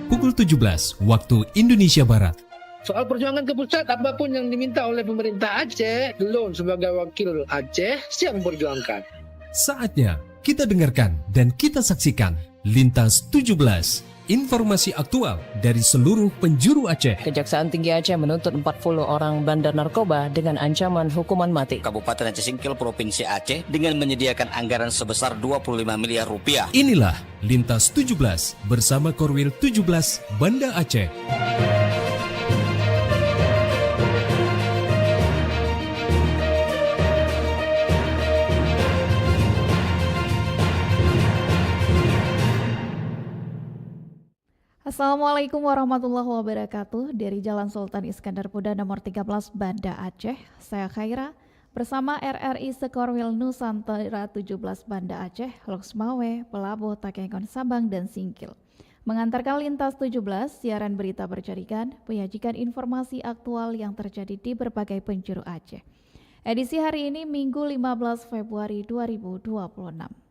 pukul 17 waktu Indonesia Barat. Soal perjuangan ke pusat, apapun yang diminta oleh pemerintah Aceh, Lon sebagai wakil Aceh siap memperjuangkan. Saatnya kita dengarkan dan kita saksikan Lintas 17, informasi aktual dari seluruh penjuru Aceh. Kejaksaan Tinggi Aceh menuntut 40 orang bandar narkoba dengan ancaman hukuman mati. Kabupaten Aceh Singkil Provinsi Aceh dengan menyediakan anggaran sebesar 25 miliar rupiah. Inilah Lintas 17 bersama Korwil 17 Banda Aceh. Assalamualaikum warahmatullahi wabarakatuh. Dari Jalan Sultan Iskandar Muda nomor 13 Banda Aceh, saya Khaira bersama RRI Sekorwil Nusantara 17 Banda Aceh, Loksmawe, Pelabuh, Takengon, Sabang, dan Singkil. Mengantarkan Lintas 17, siaran berita berjaringan, menyajikan informasi aktual yang terjadi di berbagai penjuru Aceh. Edisi hari ini Minggu 15 Februari 2026.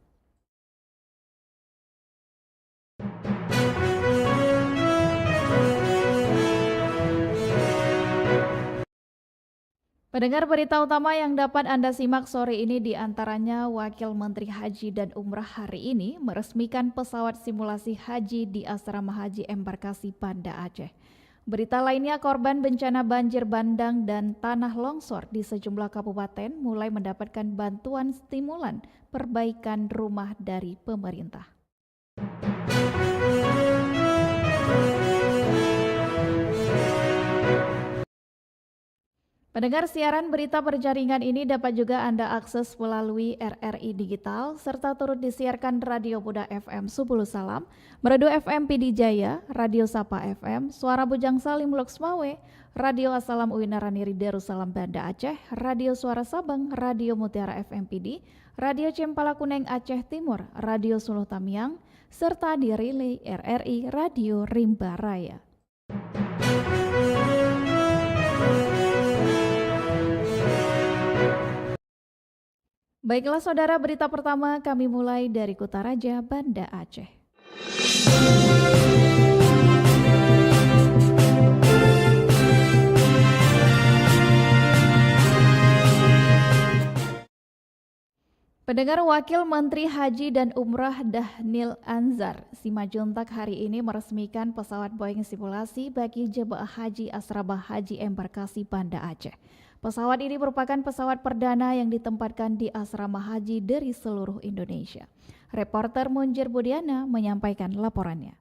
Pendengar berita utama yang dapat Anda simak sore ini diantaranya Wakil Menteri Haji dan Umrah hari ini meresmikan pesawat simulasi haji di Asrama Haji Embarkasi Banda Aceh. Berita lainnya, korban bencana banjir bandang dan tanah longsor di sejumlah kabupaten mulai mendapatkan bantuan stimulan perbaikan rumah dari pemerintah. Pendengar, siaran berita berjaringan ini dapat juga Anda akses melalui RRI Digital serta turut disiarkan Radio Buddha FM Subulu Salam, Merdu FM PD Jaya, Radio Sapa FM, Suara Bujang Salim Loksmawe, Radio Assalam Uwinaraniri Darussalam Banda Aceh, Radio Suara Sabang, Radio Mutiara FM PD, Radio Cempala Kuneng Aceh Timur, Radio Suluh Tamiang, serta di relay RRI Radio Rimba Raya. Baiklah saudara, berita pertama kami mulai dari Kutaraja, Banda Aceh. Pendengar, Wakil Menteri Haji dan Umrah Dhanil Anzar Simajuntak hari ini meresmikan pesawat Boeing simulasi bagi jemaah haji Asrama Haji Embarkasi Banda Aceh. Pesawat ini merupakan pesawat perdana yang ditempatkan di asrama haji dari seluruh Indonesia. Reporter Munjir Budiana menyampaikan laporannya.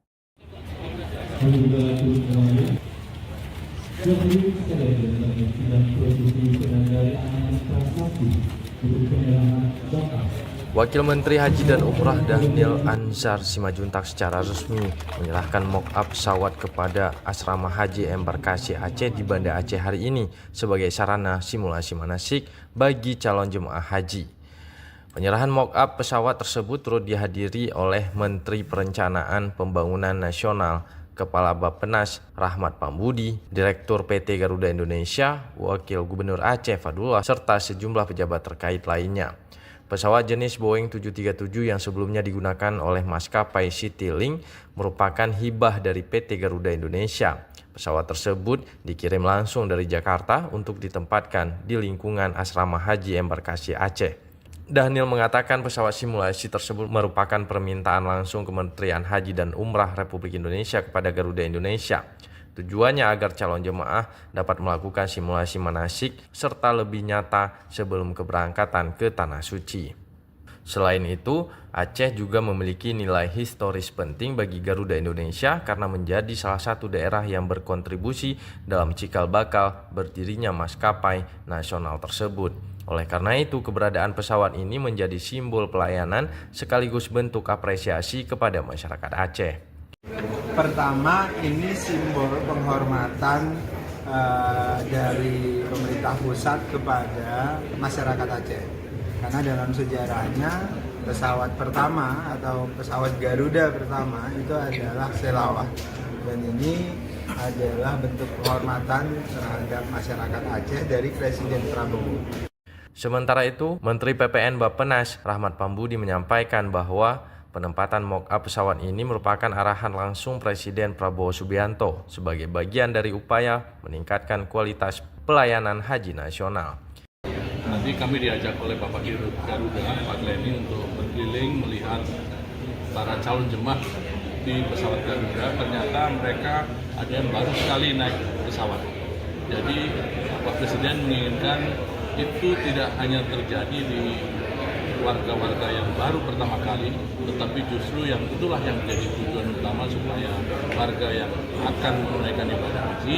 Wakil Menteri Haji dan Umrah Dhanil Anzar Simajuntak secara resmi menyerahkan mock-up pesawat kepada Asrama Haji Embarkasi Aceh di Banda Aceh hari ini sebagai sarana simulasi manasik bagi calon jemaah haji. Penyerahan mock-up pesawat tersebut turut dihadiri oleh Menteri Perencanaan Pembangunan Nasional, Kepala Bappenas Rahmat Pambudi, Direktur PT Garuda Indonesia, Wakil Gubernur Aceh Fadullah, serta sejumlah pejabat terkait lainnya. Pesawat jenis Boeing 737 yang sebelumnya digunakan oleh maskapai Citylink merupakan hibah dari PT Garuda Indonesia. Pesawat tersebut dikirim langsung dari Jakarta untuk ditempatkan di lingkungan Asrama Haji Embarkasi Aceh. Dhanil mengatakan pesawat simulasi tersebut merupakan permintaan langsung Kementerian Haji dan Umrah Republik Indonesia kepada Garuda Indonesia. Tujuannya agar calon jemaah dapat melakukan simulasi manasik serta lebih nyata sebelum keberangkatan ke Tanah Suci. Selain itu, Aceh juga memiliki nilai historis penting bagi Garuda Indonesia karena menjadi salah satu daerah yang berkontribusi dalam cikal bakal berdirinya maskapai nasional tersebut. Oleh karena itu, keberadaan pesawat ini menjadi simbol pelayanan sekaligus bentuk apresiasi kepada masyarakat Aceh. Pertama, ini simbol penghormatan dari pemerintah pusat kepada masyarakat Aceh. Karena dalam sejarahnya pesawat pertama atau pesawat Garuda pertama itu adalah Selawah. Dan ini adalah bentuk penghormatan terhadap masyarakat Aceh dari Presiden Prabowo. Sementara itu, Menteri PPN Bappenas Rahmat Pambudi menyampaikan bahwa Penempatan mock-up pesawat ini merupakan arahan langsung Presiden Prabowo Subianto sebagai bagian dari upaya meningkatkan kualitas pelayanan haji nasional. Nanti kami diajak oleh Bapak Dirut Garuda, Pak Glenny, untuk berkeliling melihat para calon jemaah di pesawat Garuda. Ternyata mereka ada yang baru sekali naik pesawat. Jadi Bapak Presiden menginginkan itu tidak hanya terjadi di warga-warga yang baru pertama kali, tetapi justru yang itulah yang menjadi tujuan utama supaya warga yang akan menunaikan ibadah haji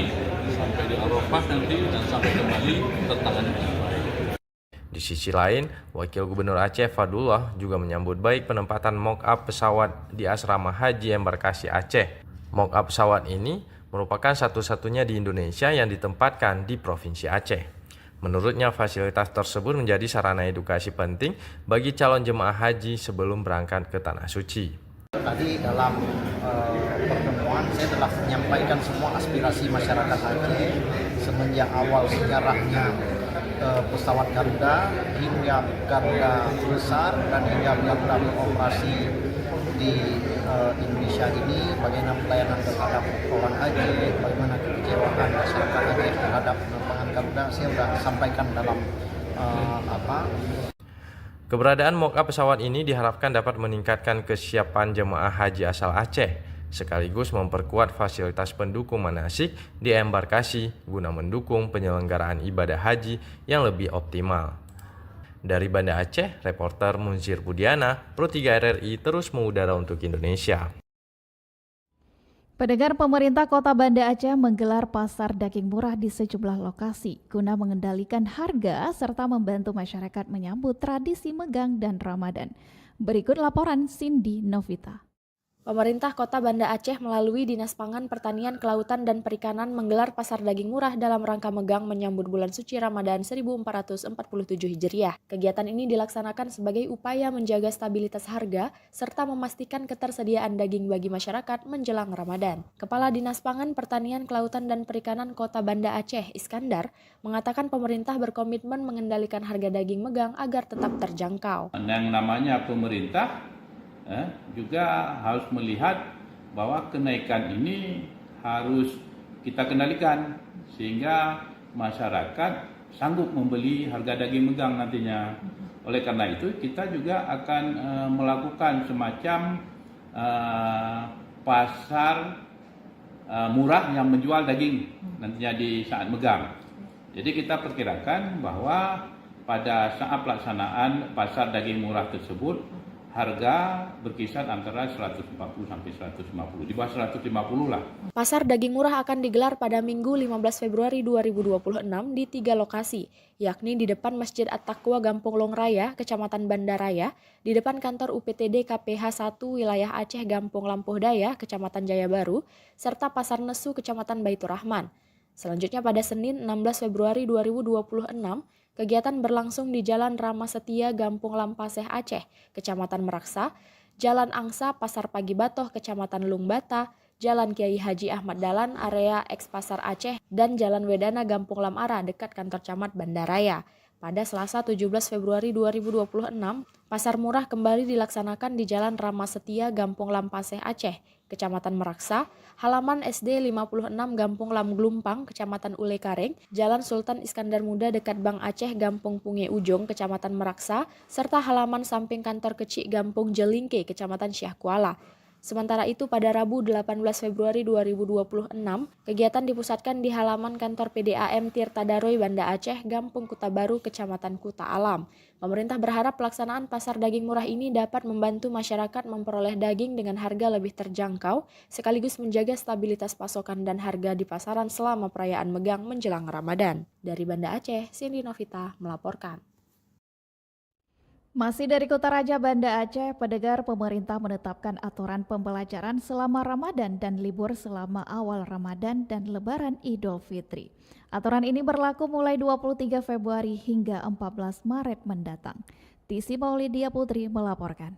sampai di Arafah nanti dan sampai kembali tertangani dengan baik. Di sisi lain, Wakil Gubernur Aceh Fadullah juga menyambut baik penempatan mock-up pesawat di Asrama Haji Embarkasi Aceh. Mock-up pesawat ini merupakan satu-satunya di Indonesia yang ditempatkan di Provinsi Aceh. Menurutnya, fasilitas tersebut menjadi sarana edukasi penting bagi calon jemaah haji sebelum berangkat ke Tanah Suci. Tadi dalam pertemuan saya telah menyampaikan semua aspirasi masyarakat Aceh semenjak awal sejarahnya pesawat Garuda hingga Garuda besar dan hingga Garuda beroperasi di Indonesia ini, bagaimana pelayanan terhadap orang Aceh, bagaimana kekecewaan masyarakat Aceh terhadap penerbangan Garuda, saya sudah sampaikan dalam Keberadaan mock-up pesawat ini diharapkan dapat meningkatkan kesiapan jemaah haji asal Aceh, sekaligus memperkuat fasilitas pendukung manasik di embarkasi guna mendukung penyelenggaraan ibadah haji yang lebih optimal. Dari Banda Aceh, reporter Munzir Budiana, Pro 3 RRI terus mengudara untuk Indonesia. Pendengar, pemerintah Kota Banda Aceh menggelar pasar daging murah di sejumlah lokasi guna mengendalikan harga serta membantu masyarakat menyambut tradisi Megang dan Ramadan. Berikut laporan Cindy Novita. Pemerintah Kota Banda Aceh melalui Dinas Pangan, Pertanian, Kelautan, dan Perikanan menggelar pasar daging murah dalam rangka Megang menyambut bulan suci Ramadan 1447 Hijriah. Kegiatan ini dilaksanakan sebagai upaya menjaga stabilitas harga serta memastikan ketersediaan daging bagi masyarakat menjelang Ramadan. Kepala Dinas Pangan, Pertanian, Kelautan, dan Perikanan Kota Banda Aceh, Iskandar, mengatakan pemerintah berkomitmen mengendalikan harga daging Megang agar tetap terjangkau. Yang namanya pemerintah juga harus melihat bahwa kenaikan ini harus kita kendalikan sehingga masyarakat sanggup membeli harga daging Megang nantinya. Oleh karena itu kita juga akan melakukan semacam pasar murah yang menjual daging nantinya di saat Megang. Jadi kita perkirakan bahwa pada saat pelaksanaan pasar daging murah tersebut harga berkisar antara 140 sampai 150, di bawah 150 lah. Pasar daging murah akan digelar pada Minggu 15 Februari 2026 di 3 lokasi, yakni di depan Masjid At-Taqwa Gampong Long Raya, Kecamatan Banda Raya, di depan kantor UPTD KPH 1 Wilayah Aceh Gampong Lampuh Daya, Kecamatan Jaya Baru, serta Pasar Nesu, Kecamatan Baitur Rahman. Selanjutnya pada Senin 16 Februari 2026, kegiatan berlangsung di Jalan Rama Setia, Gampong Lampaseh Aceh, Kecamatan Meraksa, Jalan Angsa, Pasar Pagi Batoh, Kecamatan Lungbata, Jalan Kiai Haji Ahmad Dahlan, area eks Pasar Aceh, dan Jalan Wedana, Gampong Lamara, dekat kantor camat Bandaraya. Pada Selasa 17 Februari 2026, pasar murah kembali dilaksanakan di Jalan Rama Setia, Gampong Lampaseh Aceh, Kecamatan Meraksa, halaman SD 56 Gampong Lam Glumpang, Kecamatan Ule Kareng, Jalan Sultan Iskandar Muda dekat Bank Aceh, Gampong Punge Ujong, Kecamatan Meraksa, serta halaman samping kantor kecil Gampong Jelingke, Kecamatan Syah Kuala. Sementara itu pada Rabu 18 Februari 2026, kegiatan dipusatkan di halaman kantor PDAM Tirta Daroy Banda Aceh, Gampong Kuta Baru, Kecamatan Kuta Alam. Pemerintah berharap pelaksanaan pasar daging murah ini dapat membantu masyarakat memperoleh daging dengan harga lebih terjangkau, sekaligus menjaga stabilitas pasokan dan harga di pasaran selama perayaan Megang menjelang Ramadan. Dari Banda Aceh, Cindy Novita melaporkan. Masih dari Kota Raja Banda Aceh, pendengar, pemerintah menetapkan aturan pembelajaran selama Ramadan dan libur selama awal Ramadan dan Lebaran Idul Fitri. Aturan ini berlaku mulai 23 Februari hingga 14 Maret mendatang. Tisi Maulidia Putri melaporkan.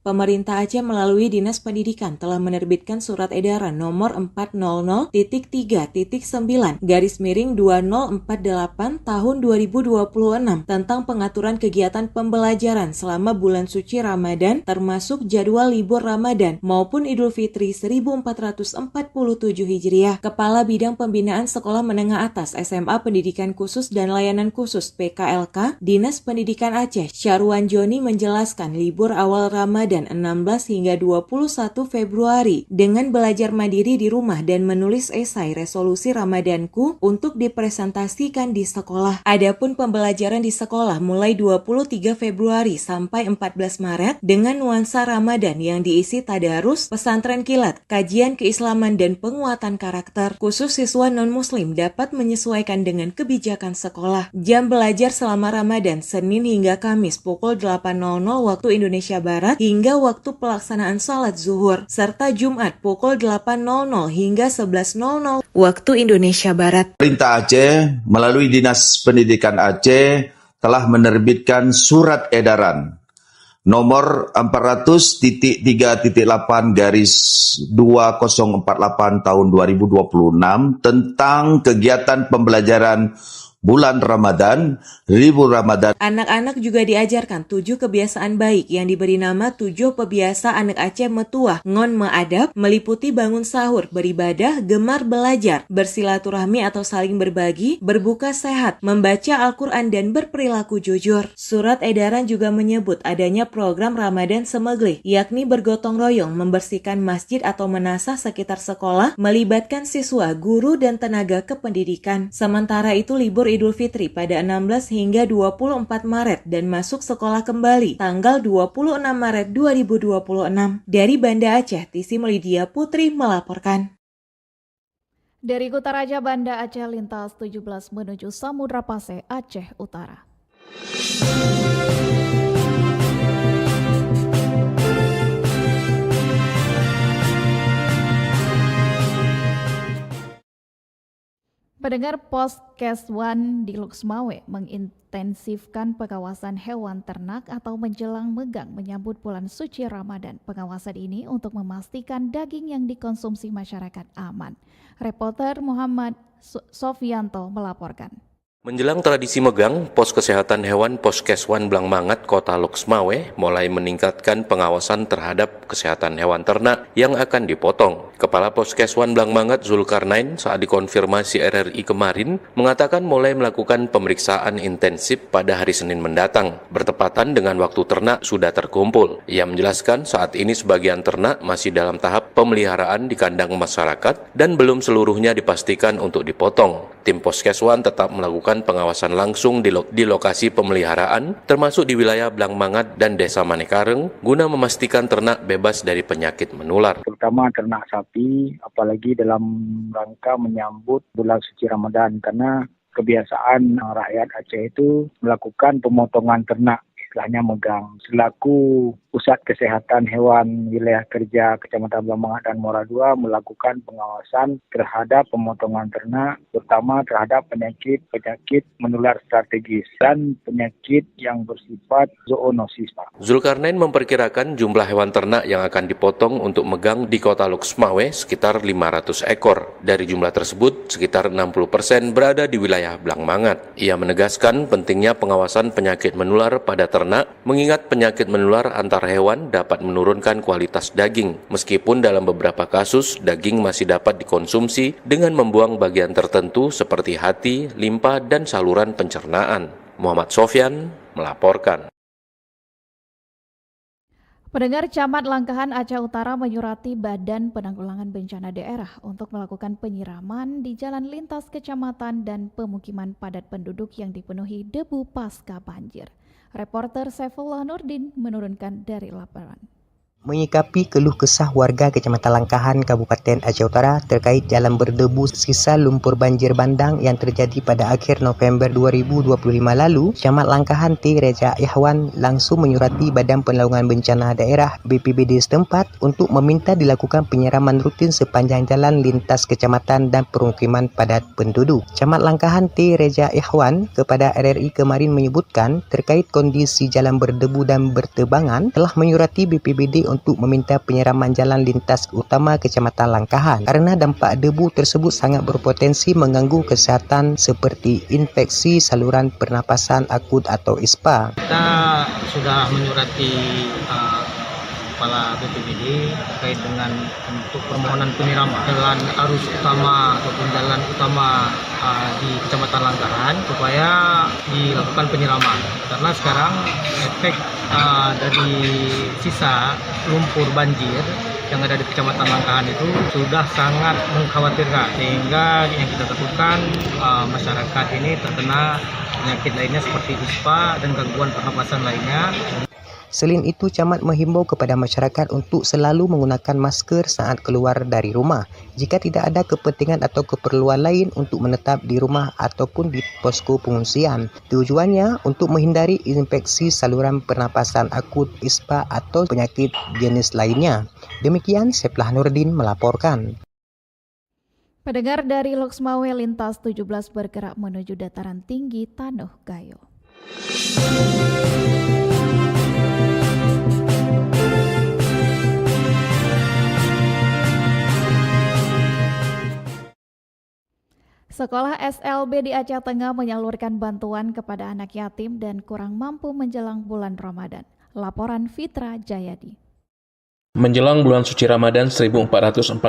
Pemerintah Aceh melalui Dinas Pendidikan telah menerbitkan surat edaran nomor 400.3.9/2048 tahun 2026 tentang pengaturan kegiatan pembelajaran selama bulan suci Ramadan termasuk jadwal libur Ramadan maupun Idul Fitri 1447 Hijriah. Kepala Bidang Pembinaan Sekolah Menengah Atas SMA Pendidikan Khusus dan Layanan Khusus PKLK Dinas Pendidikan Aceh, Syarwan Joni menjelaskan libur awal Ramadan 16 hingga 21 Februari dengan belajar mandiri di rumah dan menulis esai resolusi Ramadanku untuk dipresentasikan di sekolah. Adapun pembelajaran di sekolah mulai 23 Februari sampai 14 Maret dengan nuansa Ramadan yang diisi tadarus, pesantren kilat, kajian keislaman dan penguatan karakter. Khusus siswa non-muslim dapat menyesuaikan dengan kebijakan sekolah. Jam belajar selama Ramadan Senin hingga Kamis pukul 8.00 waktu Indonesia Barat hingga waktu pelaksanaan salat zuhur, serta Jumat pukul 8.00 hingga 11.00 waktu Indonesia Barat. Pemerintah Aceh melalui Dinas Pendidikan Aceh telah menerbitkan surat edaran nomor 400.3.8/2048 tahun 2026 tentang kegiatan pembelajaran bulan Ramadan, libur Ramadan. Anak-anak juga diajarkan 7 kebiasaan baik yang diberi nama 7 Pebiasa Anak Aceh Metuah, Ngon Meadab, meliputi bangun sahur, beribadah, gemar belajar, bersilaturahmi atau saling berbagi, berbuka sehat, membaca Al-Quran dan berperilaku jujur. Surat edaran juga menyebut adanya program Ramadan Semeglih, yakni bergotong royong membersihkan masjid atau menasah sekitar sekolah, melibatkan siswa, guru, dan tenaga kependidikan. Sementara itu libur Idul Fitri pada 16 hingga 24 Maret dan masuk sekolah kembali tanggal 26 Maret 2026. Dari Banda Aceh, Tisi Melidia Putri melaporkan. Dari Kutaraja Banda Aceh lintas 17 menuju Samudra Pase, Aceh Utara. Pendengar Podcast One di Luxmawe mengintensifkan pengawasan hewan ternak atau menjelang megang menyambut bulan suci Ramadan. Pengawasan ini untuk memastikan daging yang dikonsumsi masyarakat aman. Reporter Muhammad Sofianto melaporkan. Menjelang tradisi megang, Pos Kesehatan Hewan Poskeswan Blangmangat, Kota Luxmawe mulai meningkatkan pengawasan terhadap kesehatan hewan ternak yang akan dipotong. Kepala Poskeswan Blangmangat Zulkarnain saat dikonfirmasi RRI kemarin mengatakan mulai melakukan pemeriksaan intensif pada hari Senin mendatang, bertepatan dengan waktu ternak sudah terkumpul. Ia menjelaskan saat ini sebagian ternak masih dalam tahap pemeliharaan di kandang masyarakat dan belum seluruhnya dipastikan untuk dipotong. Tim Poskeswan tetap melakukan pengawasan langsung di lokasi pemeliharaan, termasuk di wilayah Blangmangat dan Desa Manekareng, guna memastikan ternak bebas dari penyakit menular. Terutama ternak sapi, apalagi dalam rangka menyambut bulan suci Ramadan, karena kebiasaan rakyat Aceh itu melakukan pemotongan ternak, istilahnya megang. Selaku Pusat Kesehatan Hewan Wilayah Kerja Kecamatan Blangmangat dan Muara II melakukan pengawasan terhadap pemotongan ternak, terutama terhadap penyakit menular strategis dan penyakit yang bersifat zoonosis. Zulkarnain memperkirakan jumlah hewan ternak yang akan dipotong untuk megang di Kota Luxmawe sekitar 500 ekor. Dari jumlah tersebut, sekitar 60% berada di wilayah Blangmangat. Ia menegaskan pentingnya pengawasan penyakit menular pada ternak, mengingat penyakit menular antar hewan dapat menurunkan kualitas daging, meskipun dalam beberapa kasus daging masih dapat dikonsumsi dengan membuang bagian tertentu seperti hati, limpa, dan saluran pencernaan. Muhammad Sofyan melaporkan. Pendengar, Camat Langkahan Aceh Utara menyurati Badan Penanggulangan Bencana Daerah untuk melakukan penyiraman di jalan lintas kecamatan dan pemukiman padat penduduk yang dipenuhi debu pasca banjir. Reporter Saifullah Nurdin menurunkan dari laporan. Menyikapi keluh kesah warga Kecamatan Langkahan, Kabupaten Aceh Utara terkait jalan berdebu sisa lumpur banjir bandang yang terjadi pada akhir November 2025 lalu, Camat Langkahan T. Reza Ihwan langsung menyurati Badan Penanggulangan Bencana Daerah BPBD setempat untuk meminta dilakukan penyiraman rutin sepanjang jalan lintas kecamatan dan permukiman padat penduduk. Camat Langkahan T. Reza Ihwan kepada RRI kemarin menyebutkan terkait kondisi jalan berdebu dan bertebangan telah menyurati BPBD untuk meminta penyiraman jalan lintas utama Kecamatan Langkahan karena dampak debu tersebut sangat berpotensi mengganggu kesihatan seperti infeksi saluran pernapasan akut atau ISPA. Kita sudah menyurati Kepala BPBD terkait dengan untuk permohonan penyiraman jalan arus utama ataupun jalan utama di Kecamatan Langkahan supaya dilakukan penyiraman karena sekarang efek dari sisa lumpur banjir yang ada di Kecamatan Langkahan itu sudah sangat mengkhawatirkan sehingga yang kita takutkan masyarakat ini terkena penyakit lainnya seperti ISPA dan gangguan pernapasan lainnya. Selain itu, Camat menghimbau kepada masyarakat untuk selalu menggunakan masker saat keluar dari rumah jika tidak ada kepentingan atau keperluan lain untuk menetap di rumah ataupun di posko pengungsian. Tujuannya untuk menghindari infeksi saluran pernapasan akut, ISPA atau penyakit jenis lainnya. Demikian, Seplah Nurdin melaporkan. Pendengar dari Loksmawe lintas 17 bergerak menuju dataran tinggi Tanuh Gayo. Sekolah SLB di Aceh Tengah menyalurkan bantuan kepada anak yatim dan kurang mampu menjelang bulan Ramadan. Laporan Fitra Jayadi. Menjelang bulan suci Ramadan 1447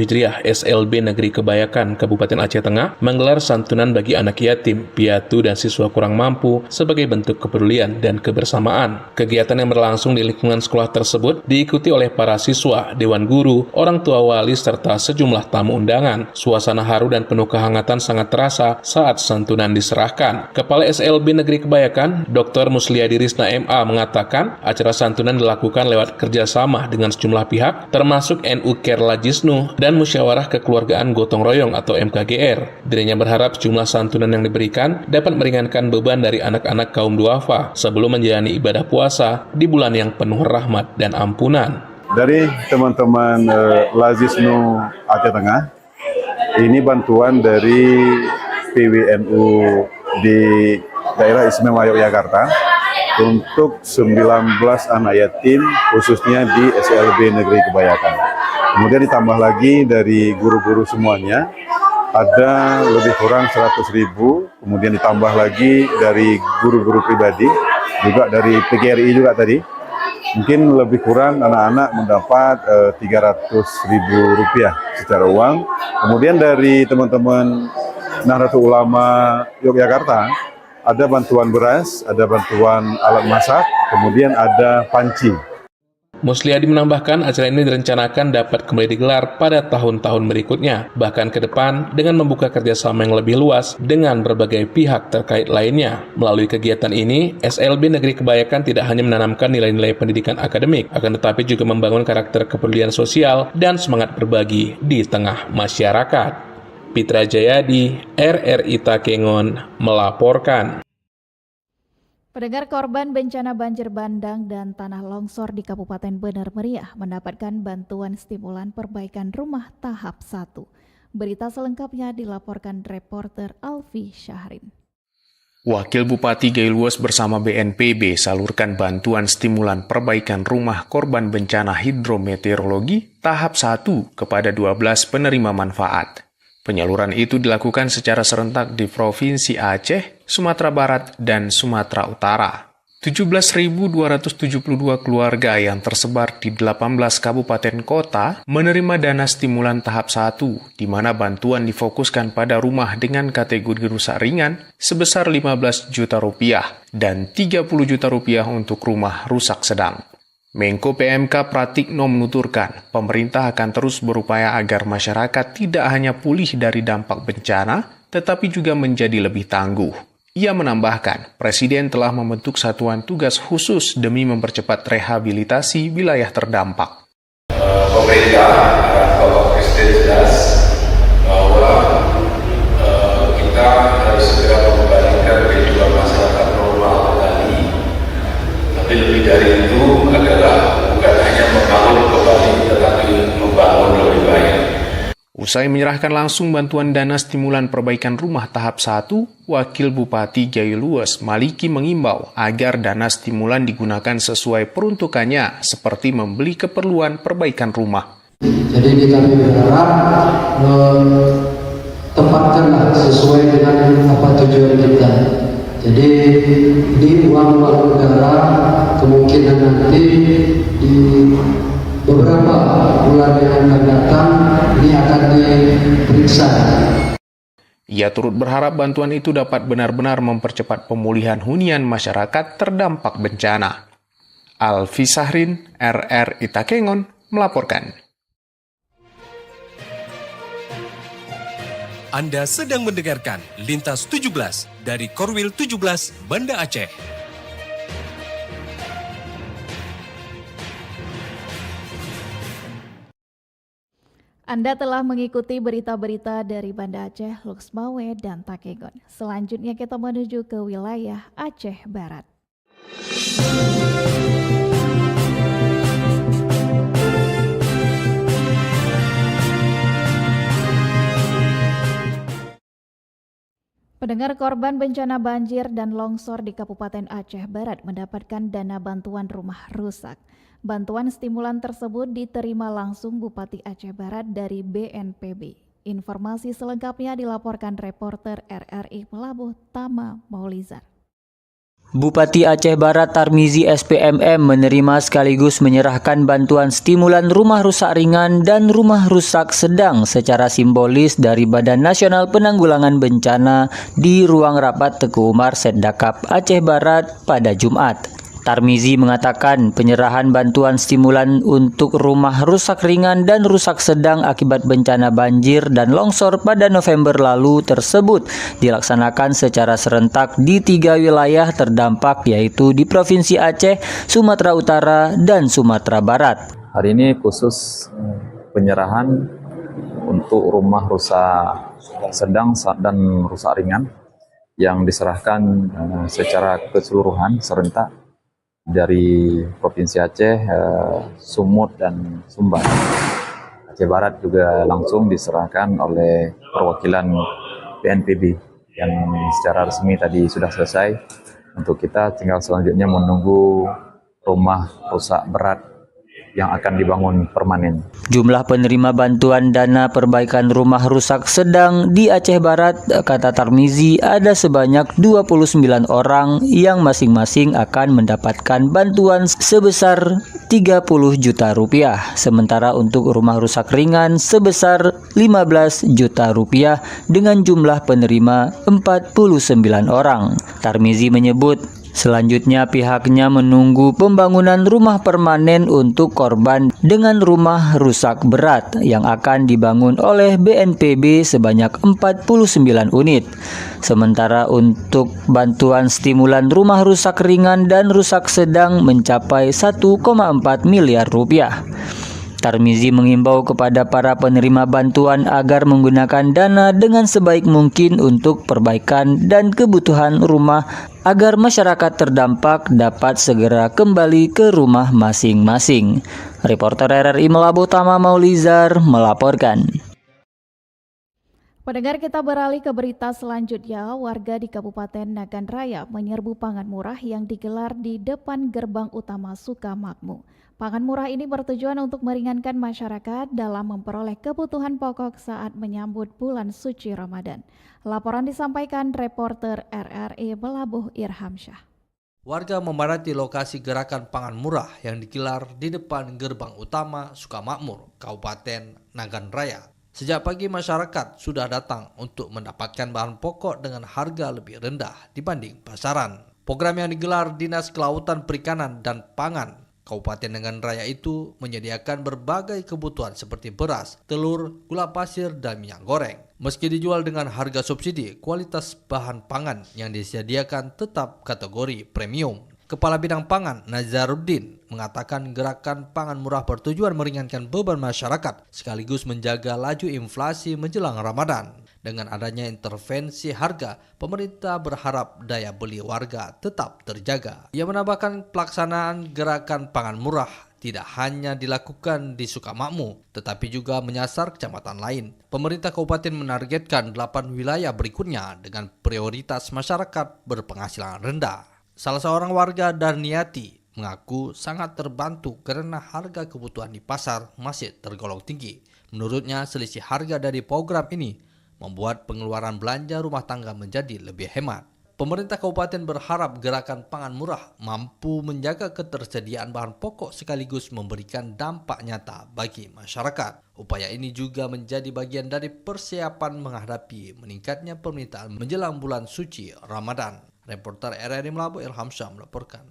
Hijriah, SLB Negeri Kebayakan, Kabupaten Aceh Tengah menggelar santunan bagi anak yatim, piatu, dan siswa kurang mampu sebagai bentuk kepedulian dan kebersamaan. Kegiatan yang berlangsung di lingkungan sekolah tersebut diikuti oleh para siswa, dewan guru, orang tua wali, serta sejumlah tamu undangan. Suasana haru dan penuh kehangatan sangat terasa saat santunan diserahkan. Kepala SLB Negeri Kebayakan, Dr. Musliadi Risna MA mengatakan acara santunan dilakukan lewat kerjasama dengan sejumlah pihak, termasuk NU Kerla Jisnu dan Musyawarah Kekeluargaan Gotong Royong atau MKGR. Dirinya berharap sejumlah santunan yang diberikan dapat meringankan beban dari anak-anak kaum duafa sebelum menjalani ibadah puasa di bulan yang penuh rahmat dan ampunan. Dari teman-teman Lazisnu Aceh Tengah, ini bantuan dari PWNU di daerah Istimewa Yogyakarta untuk 19 anak yatim khususnya di SLB Negeri Kebayakan. Kemudian ditambah lagi dari guru-guru semuanya ada lebih kurang 100.000, kemudian ditambah lagi dari guru-guru pribadi, juga dari PGRI juga tadi. Mungkin lebih kurang anak-anak mendapat Rp300.000 secara uang. Kemudian dari teman-teman Nahdlatul Ulama Yogyakarta ada bantuan beras, ada bantuan alat masak, kemudian ada panci. Musliadi menambahkan acara ini direncanakan dapat kembali digelar pada tahun-tahun berikutnya, bahkan ke depan dengan membuka kerjasama yang lebih luas dengan berbagai pihak terkait lainnya. Melalui kegiatan ini, SLB Negeri Kebayakan tidak hanya menanamkan nilai-nilai pendidikan akademik, akan tetapi juga membangun karakter kepedulian sosial dan semangat berbagi di tengah masyarakat. Fitra Jayadi, RRI Takengon, melaporkan. Pendengar, korban bencana banjir bandang dan tanah longsor di Kabupaten Bener Meriah mendapatkan bantuan stimulan perbaikan rumah tahap 1. Berita selengkapnya dilaporkan reporter Alfi Syahrin. Wakil Bupati Gailuos bersama BNPB salurkan bantuan stimulan perbaikan rumah korban bencana hidrometeorologi tahap 1 kepada 12 penerima manfaat. Penyaluran itu dilakukan secara serentak di Provinsi Aceh, Sumatera Barat, dan Sumatera Utara. 17.272 keluarga yang tersebar di 18 kabupaten kota menerima dana stimulan tahap 1, di mana bantuan difokuskan pada rumah dengan kategori rusak ringan sebesar 15 juta rupiah dan 30 juta rupiah untuk rumah rusak sedang. Menko PMK Pratikno menuturkan, pemerintah akan terus berupaya agar masyarakat tidak hanya pulih dari dampak bencana, tetapi juga menjadi lebih tangguh. Ia menambahkan, Presiden telah membentuk satuan tugas khusus demi mempercepat rehabilitasi wilayah terdampak. Pemerintah, Bapak Presiden jelas bahwa kita harus segera mengembalikan kehidupan masyarakat normal kembali. Tapi lebih dari itu adalah bukan hanya membangun kembali, tetapi membangun lebih baik. Usai menyerahkan langsung bantuan dana stimulan perbaikan rumah tahap 1, Wakil Bupati Gayo Lues Maliki mengimbau agar dana stimulan digunakan sesuai peruntukannya seperti membeli keperluan perbaikan rumah. Jadi kami berharap tempatkanlah sesuai dengan apa tujuan kita. Jadi di uang negara kemungkinan nanti di beberapa bulan yang akan datang ini akan diperiksa. Ia turut berharap bantuan itu dapat benar-benar mempercepat pemulihan hunian masyarakat terdampak bencana. Alfi Sahrin, RRI Takengon, melaporkan. Anda sedang mendengarkan Lintas 17 dari Korwil 17 Banda Aceh. Anda telah mengikuti berita-berita dari Banda Aceh, Luxmawe, dan Takengon. Selanjutnya kita menuju ke wilayah Aceh Barat. Pendengar, korban bencana banjir dan longsor di Kabupaten Aceh Barat mendapatkan dana bantuan rumah rusak. Bantuan stimulan tersebut diterima langsung Bupati Aceh Barat dari BNPB. Informasi selengkapnya dilaporkan reporter RRI Melabuh Tama Maulizar. Bupati Aceh Barat Tarmizi SPMM menerima sekaligus menyerahkan bantuan stimulan rumah rusak ringan dan rumah rusak sedang secara simbolis dari Badan Nasional Penanggulangan Bencana di ruang rapat Teguh Umar Setdakap Aceh Barat pada Jumat. Tarmizi mengatakan penyerahan bantuan stimulan untuk rumah rusak ringan dan rusak sedang akibat bencana banjir dan longsor pada November lalu tersebut dilaksanakan secara serentak di 3 wilayah terdampak, yaitu di Provinsi Aceh, Sumatera Utara, dan Sumatera Barat. Hari ini khusus penyerahan untuk rumah rusak sedang dan rusak ringan yang diserahkan secara keseluruhan serentak dari Provinsi Aceh, Sumut, dan Sumbar. Aceh Barat juga langsung diserahkan oleh perwakilan BNPB yang secara resmi tadi sudah selesai. Untuk kita tinggal selanjutnya menunggu rumah rusak berat yang akan dibangun permanen. Jumlah penerima bantuan dana perbaikan rumah rusak sedang di Aceh Barat, kata Tarmizi, ada sebanyak 29 orang yang masing-masing akan mendapatkan bantuan sebesar 30 juta rupiah. Sementara untuk rumah rusak ringan sebesar 15 juta rupiah dengan jumlah penerima 49 orang. Tarmizi menyebut selanjutnya pihaknya menunggu pembangunan rumah permanen untuk korban dengan rumah rusak berat yang akan dibangun oleh BNPB sebanyak 49 unit. Sementara untuk bantuan stimulan rumah rusak ringan dan rusak sedang mencapai 1,4 miliar rupiah. Tarmizi mengimbau kepada para penerima bantuan agar menggunakan dana dengan sebaik mungkin untuk perbaikan dan kebutuhan rumah agar masyarakat terdampak dapat segera kembali ke rumah masing-masing. Reporter RRI Melabuh Tama Maulizar melaporkan. Pendengar, kita beralih ke berita selanjutnya. Warga di Kabupaten Nagan Raya menyerbu pangan murah yang digelar di depan gerbang utama Sukamakmur. Pangan murah ini bertujuan untuk meringankan masyarakat dalam memperoleh kebutuhan pokok saat menyambut bulan suci Ramadan. Laporan disampaikan reporter RRI Melabuh Irhamsyah. Warga memadati lokasi gerakan pangan murah yang digelar di depan gerbang utama Sukamakmur, Kabupaten Nagan Raya. Sejak pagi masyarakat sudah datang untuk mendapatkan bahan pokok dengan harga lebih rendah dibanding pasaran. Program yang digelar Dinas Kelautan Perikanan dan Pangan Kabupaten Nagan Raya itu menyediakan berbagai kebutuhan seperti beras, telur, gula pasir, dan minyak goreng. Meski dijual dengan harga subsidi, kualitas bahan pangan yang disediakan tetap kategori premium. Kepala Bidang Pangan Nazaruddin mengatakan gerakan pangan murah bertujuan meringankan beban masyarakat sekaligus menjaga laju inflasi menjelang Ramadan. Dengan adanya intervensi harga, pemerintah berharap daya beli warga tetap terjaga. Ia menambahkan pelaksanaan gerakan pangan murah tidak hanya dilakukan di Sukamakmur, tetapi juga menyasar kecamatan lain. Pemerintah kabupaten menargetkan 8 wilayah berikutnya dengan prioritas masyarakat berpenghasilan rendah. Salah seorang warga Darniati mengaku sangat terbantu karena harga kebutuhan di pasar masih tergolong tinggi. Menurutnya, selisih harga dari program ini membuat pengeluaran belanja rumah tangga menjadi lebih hemat. Pemerintah kabupaten berharap gerakan pangan murah mampu menjaga ketersediaan bahan pokok sekaligus memberikan dampak nyata bagi masyarakat. Upaya ini juga menjadi bagian dari persiapan menghadapi meningkatnya permintaan menjelang bulan suci Ramadan. Reporter RRI Melabu Ilham Syah melaporkan.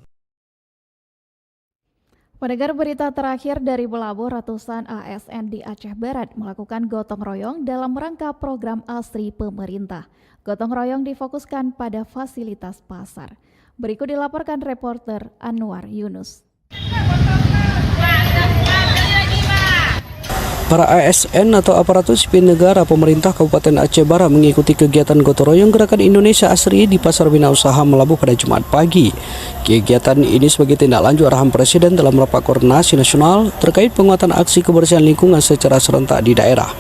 Pendengar berita terakhir dari Melabu, ratusan ASN di Aceh Barat melakukan gotong royong dalam rangka program ASRI pemerintah. Gotong royong difokuskan pada fasilitas pasar. Berikut dilaporkan reporter Anwar Yunus. Para ASN atau aparatur sipil negara pemerintah Kabupaten Aceh Barat mengikuti kegiatan gotong royong Gerakan Indonesia ASRI di Pasar Bina Usaha Melabu pada Jumat pagi. Kegiatan ini sebagai tindak lanjut arahan Presiden dalam rapat koordinasi nasional terkait penguatan aksi kebersihan lingkungan secara serentak di daerah.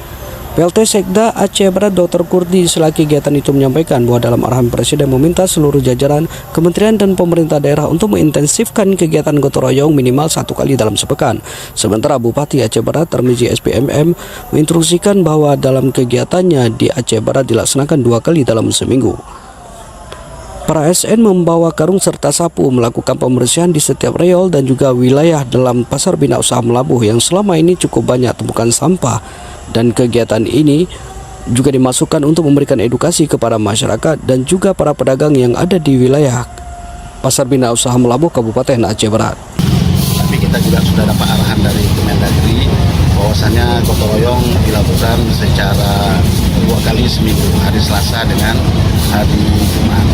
PLT Sekda Aceh Barat Dr. Kurdi selaku kegiatan itu menyampaikan bahwa dalam arahan Presiden meminta seluruh jajaran kementerian dan pemerintah daerah untuk mengintensifkan kegiatan gotong royong minimal 1 kali dalam sepekan. Sementara Bupati Aceh Barat Tarmizi SPMM menginstruksikan bahwa dalam kegiatannya di Aceh Barat dilaksanakan 2 kali dalam seminggu. Para ASN membawa karung serta sapu melakukan pembersihan di setiap reol dan juga wilayah dalam Pasar Bina Usaha Melabuh yang selama ini cukup banyak temukan sampah. Dan kegiatan ini juga dimasukkan untuk memberikan edukasi kepada masyarakat dan juga para pedagang yang ada di wilayah Pasar Bina Usaha Melabuh Kabupaten Aceh Barat. Tapi kita juga sudah dapat arahan dari Kemendagri bahwasanya gotong royong dilakukan secara 2 kali seminggu, hari Selasa dengan hari Jumat.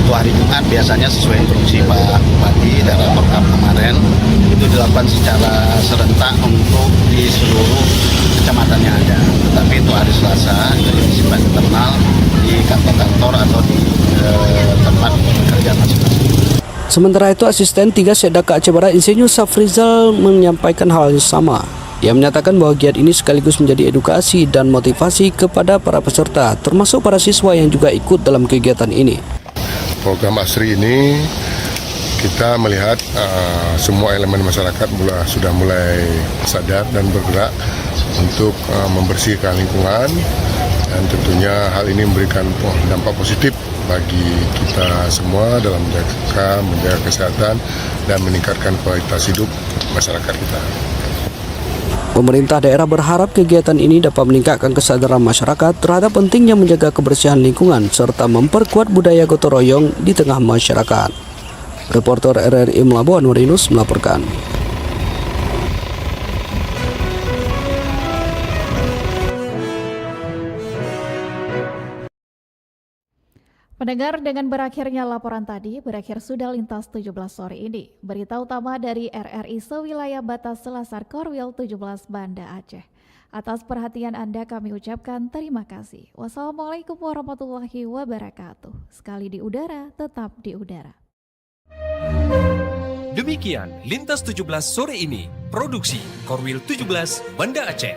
Untuk hari Jumat biasanya sesuai instruksi Pak Bupati dan rapat kemarin itu dilakukan secara serentak untuk di seluruh kecamatan yang ada. Tetapi itu hari Selasa jadi bersifat internal di kantor-kantor atau di tempat kerja masing-masing. Sementara itu, Asisten 3 Sekda Aceh Barat Insinyur Safrizal menyampaikan hal yang sama. Ia menyatakan bahwa giat ini sekaligus menjadi edukasi dan motivasi kepada para peserta, termasuk para siswa yang juga ikut dalam kegiatan ini. Program ASRI ini kita melihat semua elemen masyarakat sudah mulai sadar dan bergerak untuk membersihkan lingkungan, dan tentunya hal ini memberikan dampak positif bagi kita semua dalam menjaga kesehatan dan meningkatkan kualitas hidup masyarakat kita. Pemerintah daerah berharap kegiatan ini dapat meningkatkan kesadaran masyarakat terhadap pentingnya menjaga kebersihan lingkungan serta memperkuat budaya gotong royong di tengah masyarakat. Reporter RRI Melabu Anwar Yunus melaporkan. Pendengar, dengan berakhirnya laporan tadi, berakhir sudah Lintas 17 sore ini. Berita utama dari RRI sewilayah batas Selasar Korwil 17 Banda Aceh. Atas perhatian Anda kami ucapkan terima kasih. Wassalamualaikum warahmatullahi wabarakatuh. Sekali di udara, tetap di udara. Demikian Lintas 17 sore ini. Produksi Korwil 17 Banda Aceh.